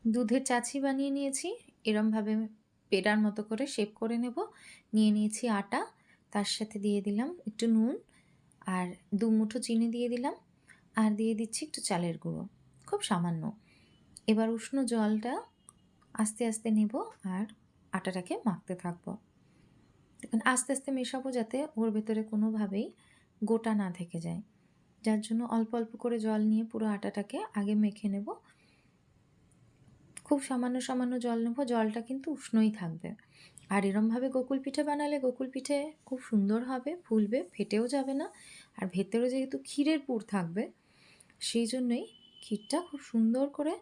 দুধের চাছি বানিয়ে নিয়েছি। এরমভাবে পেড়ার মতো করে শেপ করে নেব। নিয়ে নিয়েছি আটা, তার সাথে দিয়ে দিলাম একটু নুন আর ২ মুঠো চিনি দিয়ে দিলাম। আর দিয়ে দিচ্ছি একটু চালের গুঁড়ো, খুব সামান্য। এবার উষ্ণ জলটা আস্তে, আস্তে নেব আর আটাটাকে মাখতে থাকবো। দেখুন আস্তে, আস্তে মেশাবো যাতে ওর ভেতরে কোনোভাবেই গোটা না থেকে যায়। যার জন্য অল্প, অল্প করে জল নিয়ে পুরো আটাটাকে আগে মেখে নেব। খুব সামান্য, সামান্য জল নেব, জলটা কিন্তু উষ্ণই থাকবে। আর এরমভাবে গোকুল পিঠে বানালে গোকুল পিঠে খুব সুন্দর হবে, ফুলবে, ফেটেও যাবে না। আর ভেতরে যেহেতু ক্ষীরের পুর থাকবে, সেই জন্যই ক্ষীরটা খুব সুন্দর করে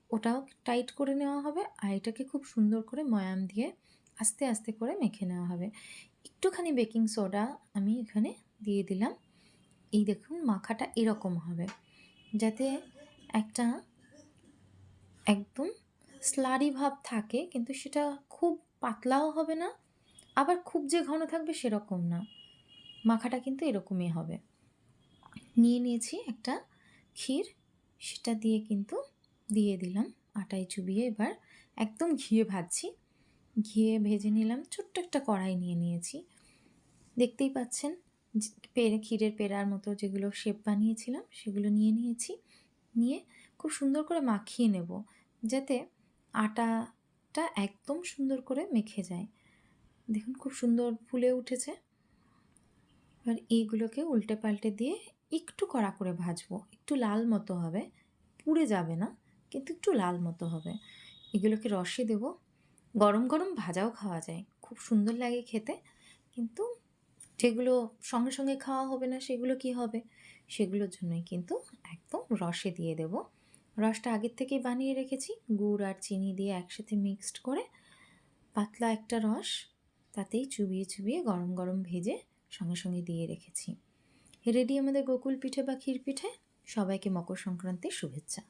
ওটাও টাইট করে নেওয়া হবে। আর এটাকে খুব সুন্দর করে ময়াম দিয়ে আস্তে, আস্তে করে মেখে নেওয়া হবে। একটুখানি বেকিং সোডা আমি এখানে দিয়ে দিলাম। এই দেখুন মাখাটা এরকম হবে। যাতে একটা একদম স্লারি ভাব থাকে, কিন্তু সেটা খুব পাতলাও হবে না, আবার খুব যে ঘন থাকবে সেরকম না। মাখাটা কিন্তু এরকমই হবে। নিয়ে নিয়েছি একটা ক্ষীর, সেটা দিয়ে কিন্তু দিয়ে দিলাম আটায় চুবিয়ে। এবার একদম ঘিয়ে ভাজছি। ঘিয়ে ভেজে নিলাম। ছোট্ট একটা কড়াই নিয়ে নিয়েছি। দেখতেই পাচ্ছেন ক্ষীরের পেড়ার মতো যেগুলো শেপ বানিয়েছিলাম সেগুলো নিয়ে নিয়েছি। নিয়ে খুব সুন্দর করে মাখিয়ে নেব যাতে আটাটা একদম সুন্দর করে মেখে যায়। দেখুন খুব সুন্দর ফুলে উঠেছে। এবার এইগুলোকে উল্টে পাল্টে দিয়ে একটু কড়া করে ভাজবো। একটু লাল মতো হবে, পুড়ে যাবে না, কিন্তু একটু লাল মতো হবে। এগুলোকে রসে দেব। গরম, গরম ভাজাও খাওয়া যায়। খুব সুন্দর লাগে খেতে। কিন্তু যেগুলো সঙ্গে, সঙ্গে খাওয়া হবে না সেগুলো কি হবে? সেগুলোর জন্যই কিন্তু একদম রসে দিয়ে দেব। রসটা আগের থেকেই বানিয়ে রেখেছি। গুড় আর চিনি দিয়ে একসাথে মিক্সড করে পাতলা একটা রস, তাতেই চুবিয়ে, চুবিয়ে গরম, গরম ভেজে সঙ্গে, সঙ্গে দিয়ে রেখেছি। রেডি আমাদের গোকুল পিঠে বা ক্ষীর পিঠে। সবাইকে মকর সংক্রান্তির শুভেচ্ছা।